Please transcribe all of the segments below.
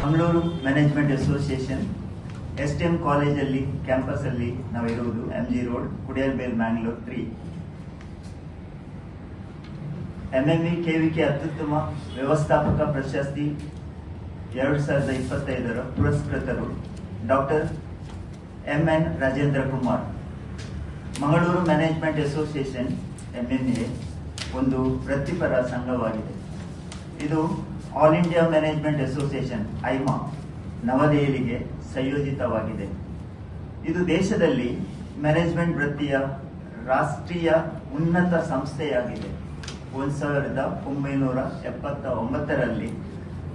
Mangaluru management association STM ಕಾಲೇಜಲ್ಲಿ campus ಅಲ್ಲಿ ನಾವಿರುವುದು MG ರೋಡ್ ಕುಡಿಯಲ್ಬೇಲ್ ಮ್ಯಾಂಗ್ಳೂರ್ 3. MME KVK ಅತ್ಯುತ್ತಮ ವ್ಯವಸ್ಥಾಪಕ ಪ್ರಶಸ್ತಿ 2025ರ ಪುರಸ್ಕೃತರು doctor MN Rajendra Kumar. Mangaluru management association MMA ಒಂದು ವೃತ್ತಿಪರ ಸಂಘವಾಗಿದೆ. ಇದು all India management association AIMA ನವದೆಹಲಿಗೆ ಸಂಯೋಜಿತವಾಗಿದೆ. ಇದು ದೇಶದಲ್ಲಿ ಮ್ಯಾನೇಜ್ಮೆಂಟ್ ವೃತ್ತಿಯ ರಾಷ್ಟ್ರೀಯ ಉನ್ನತ ಸಂಸ್ಥೆಯಾಗಿದೆ. 1979ರಲ್ಲಿ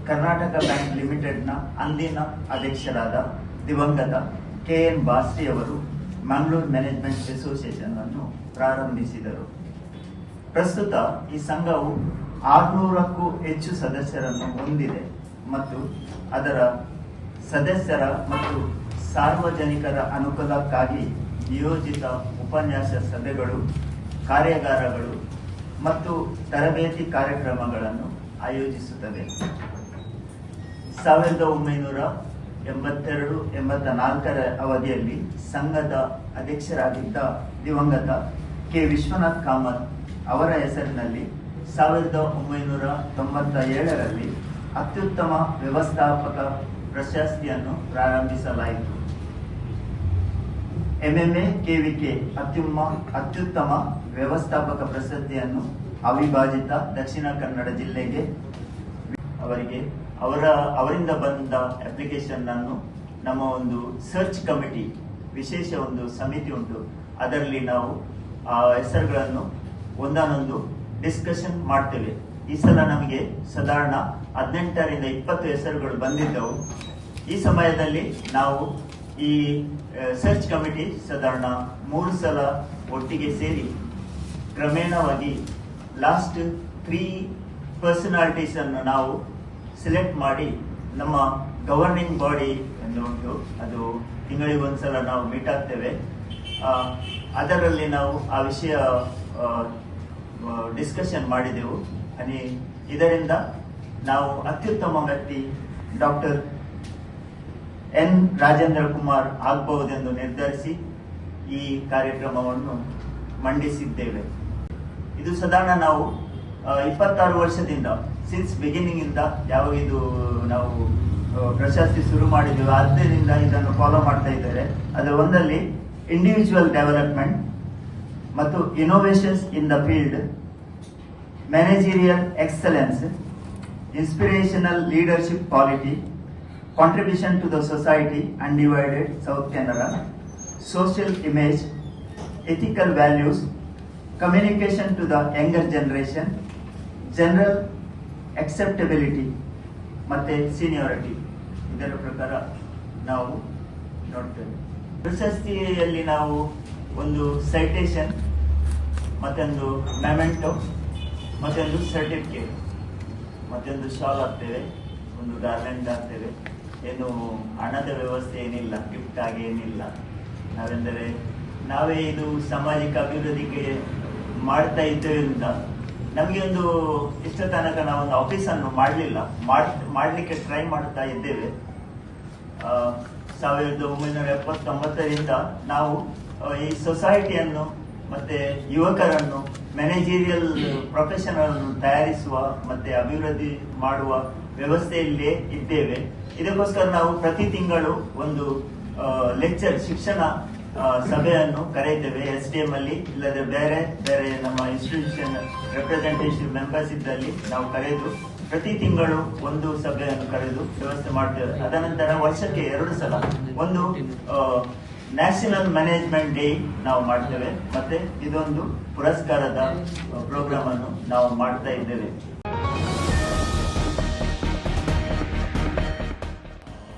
ಕರ್ನಾಟಕ ಬ್ಯಾಂಕ್ ಲಿಮಿಟೆಡ್ನ ಅಂದಿನ ಅಧ್ಯಕ್ಷರಾದ ದಿವಂಗತ KN ಬಾಸ್ರಿ ಅವರು ಮಂಗಳೂರು ಮ್ಯಾನೇಜ್ಮೆಂಟ್ ಅಸೋಸಿಯೇಷನ್ ಅನ್ನು ಪ್ರಾರಂಭಿಸಿದರು. ಪ್ರಸ್ತುತ ಈ ಸಂಘವು 600ಕ್ಕೂ ಹೆಚ್ಚು ಸದಸ್ಯರನ್ನು ಹೊಂದಿದೆ ಮತ್ತು ಅದರ ಸದಸ್ಯರ ಮತ್ತು ಸಾರ್ವಜನಿಕರ ಅನುಕೂಲಕ್ಕಾಗಿ ನಿಯೋಜಿತ ಉಪನ್ಯಾಸ ಸಭೆಗಳು, ಕಾರ್ಯಾಗಾರಗಳು ಮತ್ತು ತರಬೇತಿ ಕಾರ್ಯಕ್ರಮಗಳನ್ನು ಆಯೋಜಿಸುತ್ತದೆ. 1982-84ರ ಅವಧಿಯಲ್ಲಿ ಸಂಘದ ಅಧ್ಯಕ್ಷರಾಗಿದ್ದ ದಿವಂಗತ K. ವಿಶ್ವನಾಥ್ ಕಾಮತ್ ಅವರ ಹೆಸರಿನಲ್ಲಿ 1997ರಲ್ಲಿ ಅತ್ಯುತ್ತಮ ವ್ಯವಸ್ಥಾಪಕ ಪ್ರಶಸ್ತಿಯನ್ನು ಪ್ರಾರಂಭಿಸಲಾಯಿತು. MMA KVK ಅತ್ಯುತ್ತಮ ವ್ಯವಸ್ಥಾಪಕ ಪ್ರಶಸ್ತಿಯನ್ನು ಅವಿಭಾಜಿತ ದಕ್ಷಿಣ ಕನ್ನಡ ಜಿಲ್ಲೆಗೆ ಅವರಿಂದ ಬಂದ ಅಪ್ಲಿಕೇಶನ್ ಅನ್ನು ನಮ್ಮ ಒಂದು ಸರ್ಚ್ ಕಮಿಟಿ, ವಿಶೇಷ ಒಂದು ಸಮಿತಿ ಉಂಟು, ಅದರಲ್ಲಿ ನಾವು ಆ ಹೆಸರುಗಳನ್ನು ಒಂದಾನೊಂದು ಡಿಸ್ಕಷನ್ ಮಾಡ್ತೇವೆ. ಈ ಸಲ ನಮಗೆ ಸಾಧಾರಣ 18ರಿಂದ 20 ಹೆಸರುಗಳು ಬಂದಿದ್ದವು. ಈ ಸಮಯದಲ್ಲಿ ನಾವು ಈ ಸರ್ಚ್ ಕಮಿಟಿ ಸಾಧಾರಣ 3 ಸಲ ಒಟ್ಟಿಗೆ ಸೇರಿ ಕ್ರಮೇಣವಾಗಿ ಲಾಸ್ಟ್ 3 ಪರ್ಸನಾಲಿಟೀಸ್ ಅನ್ನು ನಾವು ಸೆಲೆಕ್ಟ್ ಮಾಡಿ ನಮ್ಮ ಗವರ್ನಿಂಗ್ ಬಾಡಿ ಎಂದು ಉಂಟು, ಅದು ತಿಂಗಳಿಗೆ ಒಂದ್ಸಲ ನಾವು ಮೀಟ್ ಆಗ್ತೇವೆ. ಅದರಲ್ಲಿ ನಾವು ಆ ವಿಷಯ ಡಿಸ್ಕಷನ್ ಮಾಡಿದೆವು. ಇದರಿಂದ ನಾವು ಅತ್ಯುತ್ತಮ ವ್ಯಕ್ತಿ ಡಾಕ್ಟರ್ N. ರಾಜೇಂದ್ರ ಕುಮಾರ್ ಆಗಬಹುದೆಂದು ನಿರ್ಧರಿಸಿ ಈ ಕಾರ್ಯಕ್ರಮವನ್ನು ಮಂಡಿಸಿದ್ದೇವೆ. ಇದು ಸಾಧಾರಣ ನಾವು 26 ವರ್ಷದಿಂದ ಸಿನ್ಸ್ ಬಿಗಿನಿಂಗ್ ಇಂದ ಯಾವಾಗ ಇದು ನಾವು ಪ್ರಶಸ್ತಿ ಶುರು ಮಾಡಿದ್ದೇವೆ ಆದ್ದರಿಂದ ಇದನ್ನು ಫಾಲೋ ಮಾಡ್ತಾ ಇದ್ದಾರೆ. ಅದರ ಒಂದಲ್ಲಿ ಇಂಡಿವಿಜುವಲ್ ಡೆವಲಪ್ಮೆಂಟ್ ಮತ್ತು innovations in the field, managerial excellence, inspirational leadership quality, contribution to the society, undivided South Canara, social image, ethical values, communication to the younger generation, general acceptability ಮತ್ತೆ seniority. ಇದರ ಪ್ರಕಾರ ನಾವು ನೋಡ್ತೇವೆ. ಪ್ರಶಸ್ತಿಯಲ್ಲಿ ನಾವು ಒಂದು ಸೈಟೇಷನ್, ಮತ್ತೊಂದು memento, ಮತ್ತೊಂದು ಸರ್ಟಿಫಿಕೇಟ್, ಮತ್ತೊಂದು ಶಾಲ್ ಹಾಕ್ತೇವೆ, ಒಂದು ಗಾರ್ಲೆಂಡ್ ಹಾಕ್ತೇವೆ. ಏನು ಹಣದ ವ್ಯವಸ್ಥೆ ಏನಿಲ್ಲ, ಗಿಫ್ಟ್ ಆಗಿ ಏನಿಲ್ಲ. ನಾವೆಂದರೆ ನಾವೇ ಇದು ಸಾಮಾಜಿಕ ಅಭಿವೃದ್ಧಿಗೆ ಮಾಡ್ತಾ ಇದ್ದೇವೆಂದ ನಮಗೆ ಒಂದು ಇಷ್ಟ ತನಕ ನಾವೊಂದು ಆಫೀಸನ್ನು ಮಾಡಲಿಕ್ಕೆ ಟ್ರೈ ಮಾಡ್ತಾ ಇದ್ದೇವೆ. 1979ರಿಂದ ನಾವು ಈ ಸೊಸೈಟಿಯನ್ನು ಮತ್ತೆ ಯುವಕರನ್ನು ಮ್ಯಾನೇಜರಿಯಲ್ ಪ್ರೊಫೆಷನಲ್ ತಯಾರಿಸುವ ಮತ್ತೆ ಅಭಿವೃದ್ಧಿ ಮಾಡುವ ವ್ಯವಸ್ಥೆಯಲ್ಲೇ ಇದ್ದೇವೆ. ಇದಕ್ಕೋಸ್ಕರ ನಾವು ಪ್ರತಿ ತಿಂಗಳು ಒಂದು ಲೆಕ್ಚರ್, ಶಿಕ್ಷಣ ಸಭೆಯನ್ನು ಕರೆಯುತ್ತೇವೆ. STM ಅಲ್ಲಿ, ಇಲ್ಲದೆ ಬೇರೆ ಬೇರೆ ನಮ್ಮ ಇನ್ಸ್ಟಿಟ್ಯೂಷನ್ ರೆಪ್ರೆಸೆಂಟೇಟಿವ್ ಮೆಂಬರ್ಸ್ ಇದ್ದಲ್ಲಿ ನಾವು ಕರೆದು ಪ್ರತಿ ತಿಂಗಳು ಒಂದು ಸಭೆಯನ್ನು ಕರೆದು ವ್ಯವಸ್ಥೆ ಮಾಡ್ತೇವೆ. ಅದನಂತರ ವರ್ಷಕ್ಕೆ 2 ಸಲ ಒಂದು ನ್ಯಾಷನಲ್ ಮ್ಯಾನೇಜ್ಮೆಂಟ್ ಡೇ ನಾವು ಮಾಡ್ತೇವೆ. ಮತ್ತೆ ಇದೊಂದು ಪುರಸ್ಕಾರದ ಪ್ರೋಗ್ರಾಮ್ ಅನ್ನು ನಾವು ಮಾಡ್ತಾ ಇದ್ದೇವೆ.